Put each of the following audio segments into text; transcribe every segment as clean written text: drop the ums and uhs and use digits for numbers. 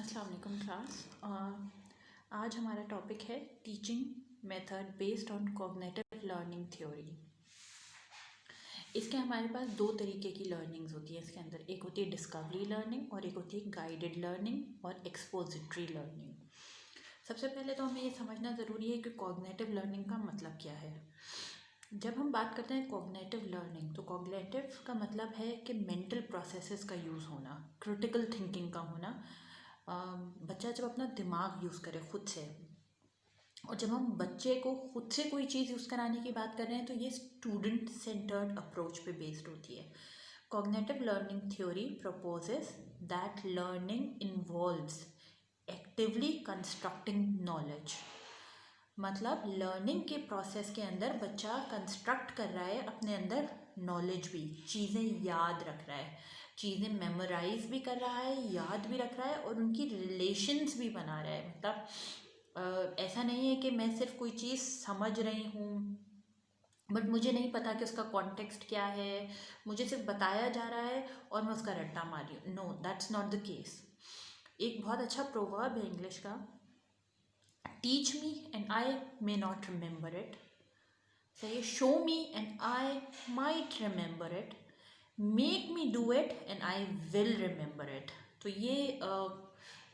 अस्सलाम वालेकुम क्लास। आज हमारा टॉपिक है teaching method based on cognitive learning theory. इसके हमारे पास दो तरीके की लर्निंग्स होती है। इसके अंदर एक होती है डिस्कवरी लर्निंग और एक होती है गाइडेड लर्निंग और एक्सपोजिटरी लर्निंग। सबसे पहले तो हमें ये समझना ज़रूरी है कि कॉग्निटिव लर्निंग का मतलब क्या है। जब हम बात करते हैं कॉग्निटिव लर्निंग, तो कॉग्निटिव का मतलब है कि मेंटल प्रोसेसेस का यूज़ होना, क्रिटिकल थिंकिंग का होना। बच्चा जब अपना दिमाग यूज़ करे खुद से, और जब हम बच्चे को खुद से कोई चीज़ यूज़ कराने की बात कर रहे हैं तो ये स्टूडेंट सेंटर्ड अप्रोच पे बेस्ड होती है। Cognitive learning theory proposes that learning involves actively constructing knowledge. मतलब लर्निंग के प्रोसेस के अंदर बच्चा कंस्ट्रक्ट कर रहा है अपने अंदर नॉलेज भी, चीज़ें याद रख रहा है, चीज़ें मेमोराइज भी कर रहा है, याद भी रख रहा है और उनकी रिलेशंस भी बना रहा है। मतलब ऐसा नहीं है कि मैं सिर्फ कोई चीज़ समझ रही हूँ बट मुझे नहीं पता कि उसका कॉन्टेक्स्ट क्या है, मुझे सिर्फ बताया जा रहा है और मैं उसका रट्टा मार रही हूँ। No, that's not the case. एक बहुत अच्छा प्रोवर्ब है इंग्लिश का, teach me and I may not remember it, सही, show me and I might remember it, make me do it and I will remember it. तो ये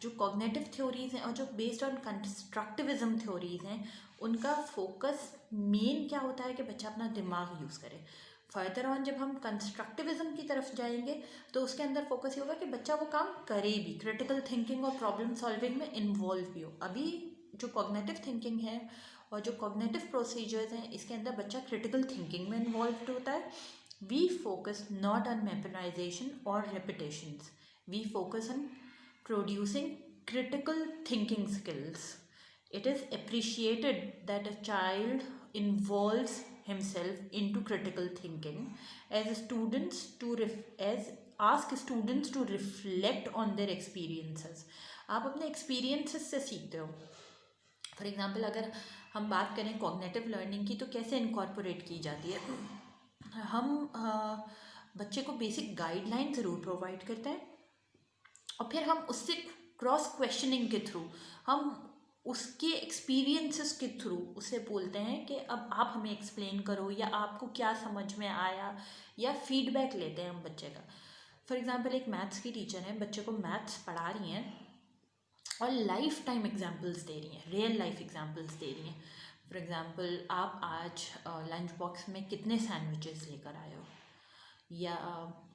जो cognitive theories हैं और जो बेस्ड ऑन कंस्ट्रक्टिविज्म थ्योरीज हैं, उनका फोकस मेन क्या होता है कि बच्चा अपना दिमाग यूज़ करे। फर्दर ऑन जब हम कंस्ट्रक्टिविज्म की तरफ जाएंगे तो उसके अंदर फोकस ये होगा कि बच्चा वो काम करे भी, क्रिटिकल थिंकिंग और प्रॉब्लम सॉल्विंग में इन्वॉल्व भी हो। अभी जो कॉग्निटिव थिंकिंग है और जो कॉग्निटिव प्रोसीजर्स हैं, इसके अंदर बच्चा क्रिटिकल थिंकिंग में इन्वॉल्व होता है। We focus not on memorisation और repetitions, we focus on producing critical thinking skills. It is appreciated that a child involves himself into critical thinking as students as ask students to reflect on their experiences. आप अपने experiences से सीखते हो। For example अगर हम बात करें cognitive learning की, तो कैसे इनकॉर्पोरेट की जाती है। हम बच्चे को बेसिक गाइडलाइन ज़रूर प्रोवाइड करते हैं और फिर हम उससे क्रॉस क्वेश्चनिंग के थ्रू, हम उसके एक्सपीरियंसेस के थ्रू उससे बोलते हैं कि अब आप हमें एक्सप्लेन करो, या आपको क्या समझ में आया, या फीडबैक लेते हैं हम बच्चे का। फॉर एग्ज़ाम्पल एक मैथ्स की टीचर है, बच्चे को मैथ्स पढ़ा रही हैं और लाइफ टाइम एग्जाम्पल्स दे रही हैं, रियल लाइफ एग्जाम्पल्स दे रही हैं। फॉर एग्ज़ाम्पल, आप आज लंच बॉक्स में कितने सैंडविचेस लेकर आए हो, या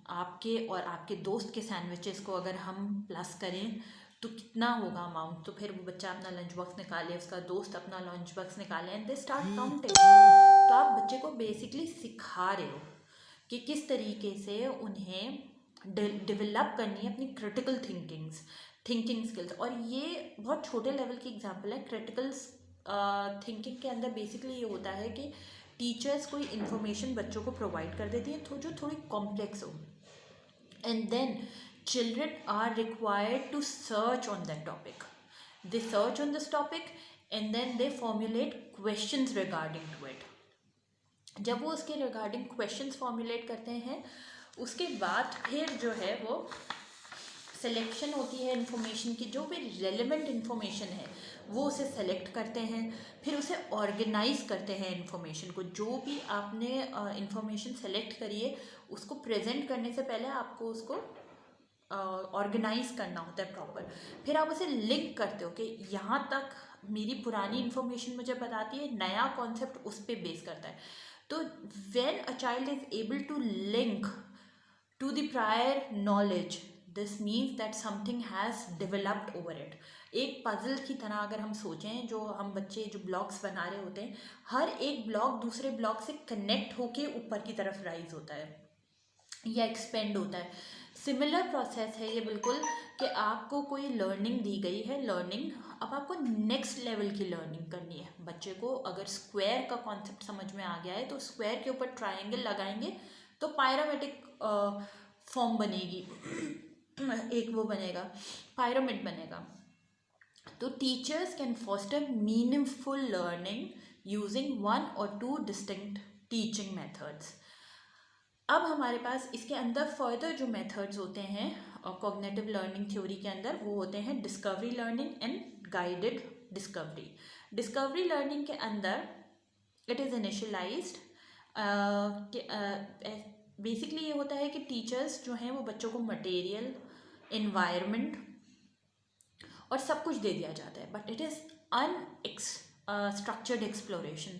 आपके और आपके दोस्त के सैंडविचेस को अगर हम प्लस करें तो कितना होगा अमाउंट। तो फिर वो बच्चा अपना लंच बॉक्स निकाले, उसका दोस्त अपना लंच बॉक्स निकाले, एंड दे स्टार्ट काउंटिंग। तो आप बच्चे को बेसिकली सिखा रहे हो कि किस तरीके से उन्हें डेवलप करनी है अपनी क्रिटिकल थिंकिंग स्किल्स। और ये बहुत छोटे लेवल की एग्जांपल है। क्रिटिकल थिंकिंग के अंदर बेसिकली ये होता है कि टीचर्स कोई इन्फॉर्मेशन बच्चों को प्रोवाइड कर देती है जो थोड़ी कॉम्प्लेक्स हो, and then children are required to search on that topic. They search on this topic and then they formulate questions regarding to it. जब वो उसके रिगार्डिंग क्वेश्चंस फॉर्मुलेट करते हैं, उसके बाद फिर जो है वो सिलेक्शन होती है इन्फॉर्मेशन की, जो भी रेलेवेंट इन्फॉर्मेशन है वो उसे सेलेक्ट करते हैं, फिर उसे ऑर्गेनाइज करते हैं इन्फॉर्मेशन को। जो भी आपने इन्फॉर्मेशन सेलेक्ट करी है उसको प्रेजेंट करने से पहले आपको उसको ऑर्गेनाइज करना होता है प्रॉपर। फिर आप उसे लिंक करते हो कि यहाँ तक मेरी पुरानी इन्फॉर्मेशन मुझे बताती है, नया कॉन्सेप्ट उस पर बेस करता है। तो when a child is able to link to the prior knowledge, this means that something has developed over it. एक पजल की तरह अगर हम सोचें, जो हम बच्चे जो ब्लॉक्स बना रहे होते हैं, हर एक ब्लॉक दूसरे ब्लॉक से कनेक्ट होके ऊपर की तरफ राइज होता है या एक्सपेंड होता है। सिमिलर प्रोसेस है ये बिल्कुल, कि आपको कोई लर्निंग दी गई है, लर्निंग, अब आपको नेक्स्ट लेवल की लर्निंग करनी है। बच्चे को अगर स्क्वायर का कॉन्सेप्ट समझ में आ गया है तो स्क्वायर के ऊपर ट्रायंगल लगाएंगे तो पायरामेट्रिक फॉर्म बनेगी, एक वो बनेगा, पायरामिड बनेगा। तो teachers can foster meaningful learning using 1 or 2 distinct teaching methods. अब हमारे पास इसके अंदर फर्दर जो मेथड्स होते हैं कॉग्निटिव लर्निंग थ्योरी के अंदर वो होते हैं discovery learning and guided discovery. Discovery learning के अंदर इट इज़ इनिशियलाइज्ड, बेसिकली ये होता है कि टीचर्स जो हैं वो बच्चों को मटेरियल, इन्वायरमेंट और सब कुछ दे दिया जाता है, but it is structured exploration.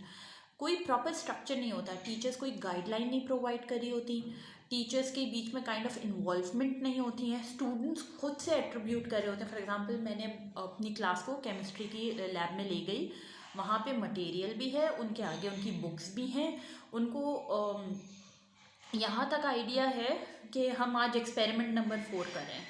कोई प्रॉपर स्ट्रक्चर नहीं होता, टीचर्स कोई गाइडलाइन नहीं प्रोवाइड करी होती, टीचर्स के बीच में काइंड ऑफ इन्वॉल्वमेंट नहीं होती है, स्टूडेंट्स खुद से एट्रीब्यूट कर रहे होते हैं। फॉर एग्जांपल मैंने अपनी क्लास को केमिस्ट्री की लैब में ले गई, वहाँ पे मटेरियल भी है, उनके आगे उनकी बुक्स भी हैं, उनको यहाँ तक आइडिया है कि हम आज एक्सपेरिमेंट नंबर 4 कर रहे हैं।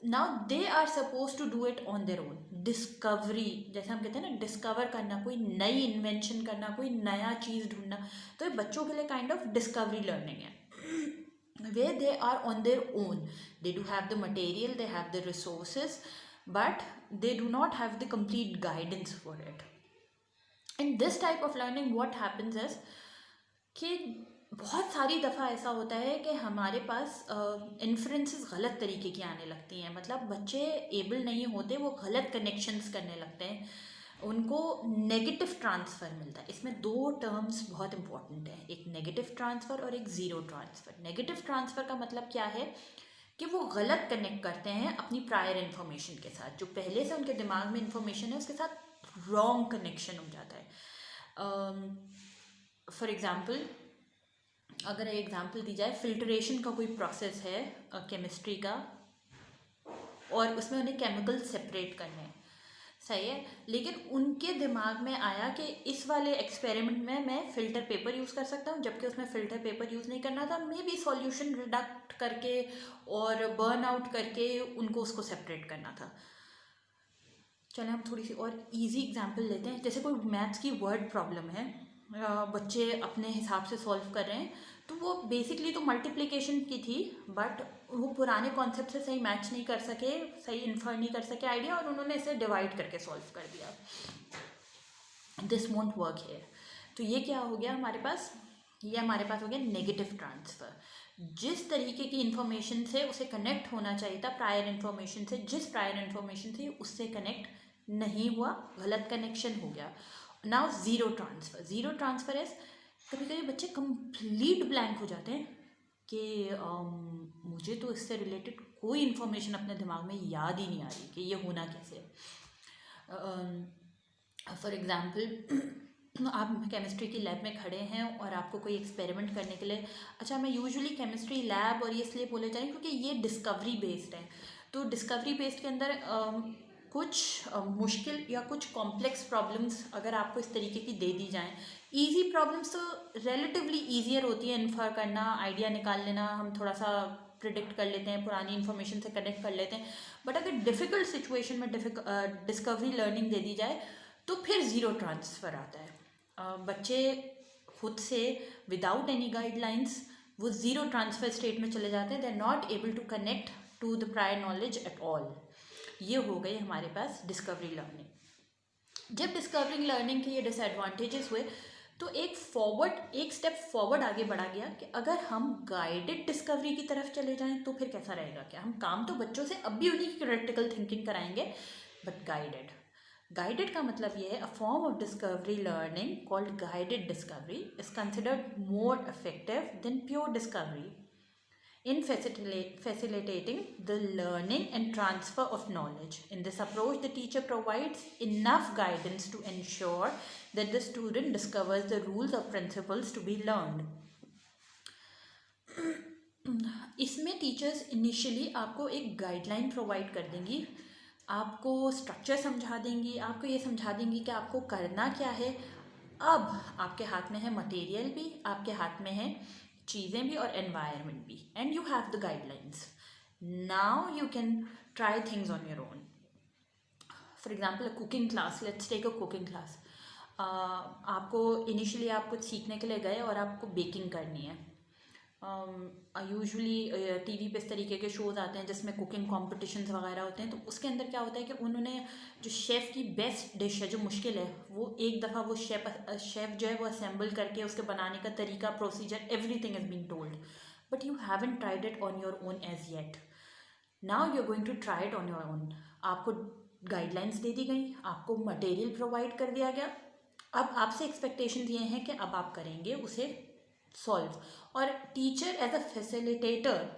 Now they are suppose to do it on their own. Discovery, जैसे हम कहते हैं ना, डिस्कवर करना, कोई नई इन्वेंशन करना, कोई नया चीज़ ढूंढना, तो ये बच्चों के लिए काइंड ऑफ डिस्कवरी लर्निंग है, where they are on their own. They do have the material, they have the resources, but they do not have the complete guidance for it. In this type of learning what happens is कि बहुत सारी दफ़ा ऐसा होता है कि हमारे पास inferences गलत तरीके की आने लगती हैं, मतलब बच्चे एबल नहीं होते, वो गलत कनेक्शंस करने लगते हैं, उनको नेगेटिव ट्रांसफ़र मिलता है। इसमें दो टर्म्स बहुत इंपॉर्टेंट हैं, एक नेगेटिव ट्रांसफ़र और एक ज़ीरो ट्रांसफ़र। नेगेटिव ट्रांसफ़र का मतलब क्या है कि वो गलत कनेक्ट करते हैं अपनी प्रायर इन्फॉर्मेशन के साथ, जो पहले से उनके दिमाग में इन्फॉर्मेशन है उसके साथ रॉन्ग कनेक्शन हो जाता है। फॉर एग्ज़ाम्पल, अगर एग्ज़ाम्पल दी जाए, फिल्ट्रेशन का कोई प्रोसेस है केमिस्ट्री का, और उसमें उन्हें केमिकल सेपरेट करने हैं, सही है, लेकिन उनके दिमाग में आया कि इस वाले एक्सपेरिमेंट में मैं फ़िल्टर पेपर यूज़ कर सकता हूँ, जबकि उसमें फ़िल्टर पेपर यूज़ नहीं करना था, मे बी सॉल्यूशन रिडक्ट करके और बर्न आउट करके उनको उसको सेपरेट करना था। चलें हम थोड़ी सी और इजी एग्जांपल लेते हैं। जैसे कोई मैथ्स की वर्ड प्रॉब्लम है, बच्चे अपने हिसाब से सॉल्व कर रहे हैं, तो वो बेसिकली तो मल्टीप्लिकेशन की थी, बट वो पुराने कॉन्सेप्ट से सही मैच नहीं कर सके, सही इन्फर नहीं कर सके आइडिया, और उन्होंने इसे डिवाइड करके सॉल्व कर दिया। This won't work here. तो ये क्या हो गया हमारे पास, ये हमारे पास हो गया नेगेटिव ट्रांसफ़र। जिस तरीके की इन्फॉर्मेशन से उसे कनेक्ट होना चाहिए था, प्रायर इन्फॉर्मेशन से, जिस प्रायर इन्फॉर्मेशन थी उससे कनेक्ट नहीं हुआ, गलत कनेक्शन हो गया। Now zero transfer. Zero transfer is, कभी कभी बच्चे कंप्लीट ब्लैंक हो जाते हैं कि मुझे तो इससे रिलेटेड कोई इन्फॉर्मेशन अपने दिमाग में याद ही नहीं आ रही कि ये होना कैसे। फॉर एग्ज़ाम्पल, आप केमिस्ट्री की लैब में खड़े हैं और आपको कोई एक्सपेरिमेंट करने के लिए, अच्छा मैं यूजुअली केमिस्ट्री लैब और ये इसलिए बोले जाए क्योंकि ये डिस्कवरी बेस्ड है, तो डिस्कवरी बेस्ड के अंदर कुछ मुश्किल या कुछ कॉम्प्लेक्स प्रॉब्लम्स अगर आपको इस तरीके की दे दी जाएं, इजी प्रॉब्लम्स तो रिलेटिवली ईजियर होती है, इन्फर करना, आइडिया निकाल लेना, हम थोड़ा सा प्रिडिक्ट कर लेते हैं, पुरानी इन्फॉर्मेशन से कनेक्ट कर लेते हैं, बट अगर डिफ़िकल्ट सिचुएशन में डिस्कवरी लर्निंग दे दी जाए तो फिर ज़ीरो ट्रांसफ़र आता है। बच्चे खुद से विदाउट एनी गाइडलाइंस वो ज़ीरो ट्रांसफ़र स्टेट में चले जाते हैं, they are not able to connect to the prior knowledge at all. ये हो गई हमारे पास डिस्कवरी लर्निंग। जब डिस्कवरिंग लर्निंग के ये डिसएडवांटेजेस हुए तो एक स्टेप फॉरवर्ड आगे बढ़ा गया कि अगर हम गाइडेड डिस्कवरी की तरफ चले जाएं तो फिर कैसा रहेगा। क्या हम काम तो बच्चों से अब भी उन्हीं की क्रिटिकल थिंकिंग कराएंगे, बट गाइडेड का मतलब ये है, a form of discovery learning called guided discovery is considered more effective than pure discovery in facilitating the learning and transfer of knowledge. In this approach, the teacher provides enough guidance to ensure that the student discovers the rules or principles to be learned. इसमें teachers initially आपको एक guideline provide कर देंगी, आपको structure समझा देंगी, आपको ये समझा देंगी कि आपको करना क्या है। अब आपके हाथ में है मटेरियल भी, आपके हाथ में है चीज़ें भी और एनवायरनमेंट भी, and you have the guidelines. Now you can try things on your own. For example cooking class, let's take a cooking class. आपको इनिशियली आप कुछ सीखने के लिए गए और आपको बेकिंग करनी है। यूजुअली टीवी पे इस तरीके के शोज़ आते हैं जिसमें कुकिंग कॉम्पिटिशन्स वगैरह होते हैं, तो उसके अंदर क्या होता है कि उन्होंने जो शेफ़ की बेस्ट डिश है, जो मुश्किल है, वो एक दफ़ा वो शेफ़ जो है वो असेंबल करके उसके बनाने का तरीका, procedure, everything is being told, but you haven't tried it on your own as yet. Now you are going to try it on your own. आपको गाइडलाइंस दे दी गई, आपको मटेरियल प्रोवाइड कर दिया गया, अब आपसे एक्सपेक्टेशन ये हैं कि अब आप करेंगे उसे सॉल्व। और टीचर एज अ फैसिलिटेटर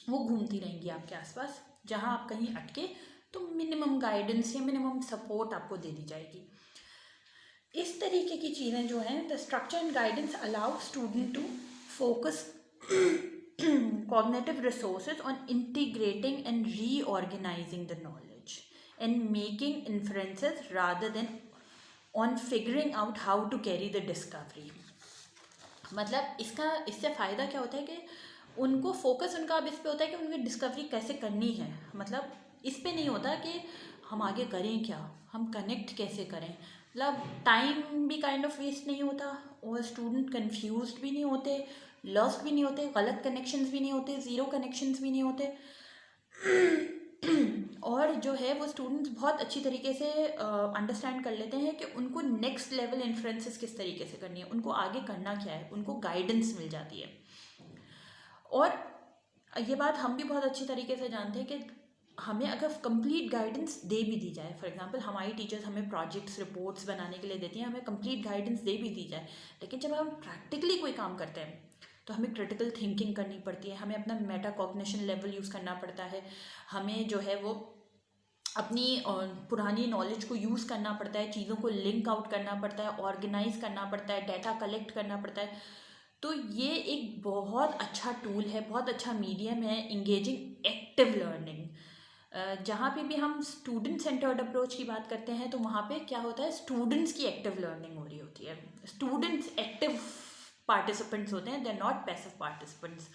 वो घूमती रहेंगी आपके आसपास, जहाँ आप कहीं अटके तो मिनिमम गाइडेंस या मिनिमम सपोर्ट आपको दे दी जाएगी। इस तरीके की चीज़ें जो हैं, the structure and guidance allow student to focus cognitive resources on integrating and reorganizing the knowledge and making inferences rather than on figuring out how to carry the discovery। मतलब इससे फ़ायदा क्या होता है कि उनको फोकस उनका अब इस पे होता है कि उनकी डिस्कवरी कैसे करनी है। मतलब इस पे नहीं होता कि हम आगे करें क्या, हम कनेक्ट कैसे करें। मतलब टाइम भी काइंड ऑफ वेस्ट नहीं होता और स्टूडेंट कंफ्यूज्ड भी नहीं होते, लॉस्ट भी नहीं होते, गलत कनेक्शंस भी नहीं होते, ज़ीरो कनेक्शंस भी नहीं होते। और जो है वो स्टूडेंट्स बहुत अच्छी तरीके से अंडरस्टैंड कर लेते हैं कि उनको नेक्स्ट लेवल इन्फ्लुएंसेस किस तरीके से करनी है, उनको आगे करना क्या है, उनको गाइडेंस मिल जाती है। और ये बात हम भी बहुत अच्छी तरीके से जानते हैं कि हमें अगर कंप्लीट गाइडेंस दे भी दी जाए, फॉर एग्जांपल हमारी टीचर्स हमें प्रोजेक्ट्स रिपोर्ट्स बनाने के लिए देती हैं, हमें कंप्लीट गाइडेंस दे भी दी जाए, लेकिन जब हम प्रैक्टिकली कोई काम करते हैं तो हमें क्रिटिकल थिंकिंग करनी पड़ती है, हमें अपना मेटा कॉग्निशन लेवल यूज़ करना पड़ता है, हमें जो है वो अपनी पुरानी नॉलेज को यूज़ करना पड़ता है, चीज़ों को लिंक आउट करना पड़ता है, ऑर्गेनाइज करना पड़ता है, डाटा कलेक्ट करना पड़ता है। तो ये एक बहुत अच्छा टूल है, बहुत अच्छा मीडियम है इंगेजिंग एक्टिव लर्निंग। जहाँ पे भी हम स्टूडेंट सेंटर्ड अप्रोच की बात करते हैं तो वहाँ पे क्या होता है, स्टूडेंट्स की एक्टिव लर्निंग हो रही होती है, स्टूडेंट्स एक्टिव पार्टिसिपेंट्स होते हैं, they are not passive participants.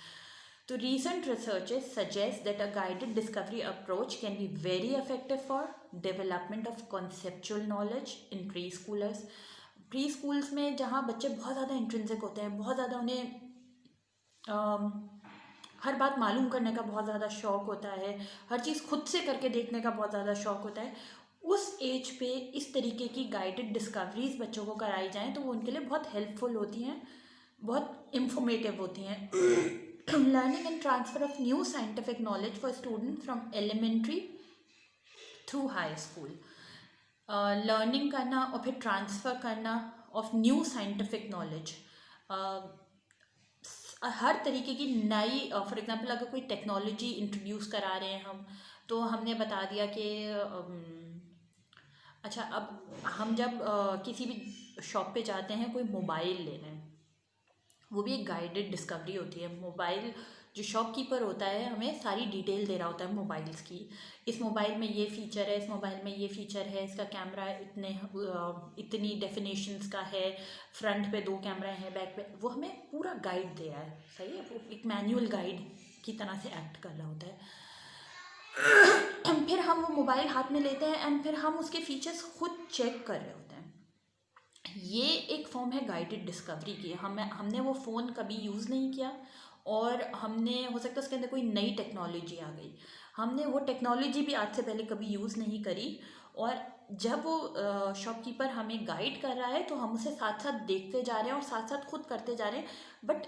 तो recent researches suggest that a guided discovery approach can be very effective for development of conceptual knowledge in preschoolers। Pre schools में जहाँ बच्चे बहुत ज़्यादा इंट्रिंसिक होते हैं, बहुत ज़्यादा उन्हें हर बात मालूम करने का बहुत ज़्यादा शौक़ होता है, हर चीज़ खुद से करके देखने का बहुत ज़्यादा शौक़ होता है, उस एज पे इस तरीके की गाइडेड डिस्कवरीज बच्चों को कराई जाएँ तो वो उनके लिए बहुत हेल्पफुल होती हैं, बहुत इंफॉर्मेटिव होती हैं। Learning and transfer of new scientific knowledge for student from elementary through high school. Learning करना और फिर ट्रांसफ़र करना ऑफ न्यू साइंटिफिक नॉलेज, हर तरीके की नई, फॉर एग्जांपल अगर कोई टेक्नोलॉजी इंट्रोड्यूस करा रहे हैं हम, तो हमने बता दिया कि अच्छा अब हम जब किसी भी शॉप पे जाते हैं कोई मोबाइल ले रहे हैं, वो भी एक गाइडेड डिस्कवरी होती है। मोबाइल जो शॉपकीपर होता है हमें सारी डिटेल दे रहा होता है मोबाइल्स की, इस मोबाइल में ये फ़ीचर है, इस मोबाइल में ये फ़ीचर है, इसका कैमरा इतनी डेफिनेशंस का है, फ्रंट पे 2 कैमरा हैं, बैक पे, वो हमें पूरा गाइड दे रहा है। सही है, वो एक मैनुअल गाइड की तरह से एक्ट कर रहा होता है। फिर हम वो मोबाइल हाथ में लेते हैं एंड फिर हम उसके फीचर्स खुद चेक कर रहे होते हैं। ये एक फॉर्म है गाइडेड डिस्कवरी की। हमने वो फ़ोन कभी यूज़ नहीं किया और हमने, हो सकता है उसके अंदर कोई नई टेक्नोलॉजी आ गई, हमने वो टेक्नोलॉजी भी आज से पहले कभी यूज़ नहीं करी, और जब वो शॉपकीपर हमें गाइड कर रहा है तो हम उसे साथ साथ देखते जा रहे हैं और साथ साथ खुद करते जा रहे हैं। बट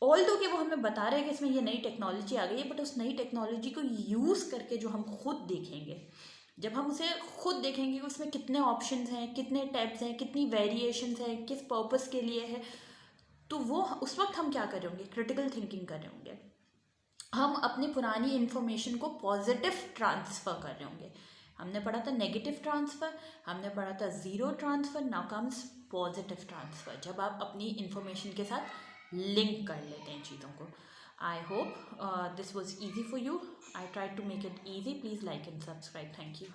ऑल दो कि वो हमें बता रहे हैं कि इसमें ये नई टेक्नोलॉजी आ गई है, बट उस नई टेक्नोलॉजी को यूज़ करके जो हम खुद देखेंगे, जब हम उसे खुद देखेंगे कि उसमें कितने ऑप्शंस हैं, कितने टैब्स हैं, कितनी वेरिएशंस हैं, किस पर्पस के लिए है, तो वो उस वक्त हम क्या कर रहे होंगे, क्रिटिकल थिंकिंग कर रहे होंगे, हम अपनी पुरानी इन्फॉर्मेशन को पॉजिटिव ट्रांसफ़र कर रहे होंगे। हमने पढ़ा था नेगेटिव ट्रांसफ़र, हमने पढ़ा था zero transfer, now comes positive transfer, जब आप अपनी इन्फॉर्मेशन के साथ लिंक कर लेते हैं चीज़ों को। I hope this was easy for you. I tried to make it easy. Please like and subscribe. Thank you.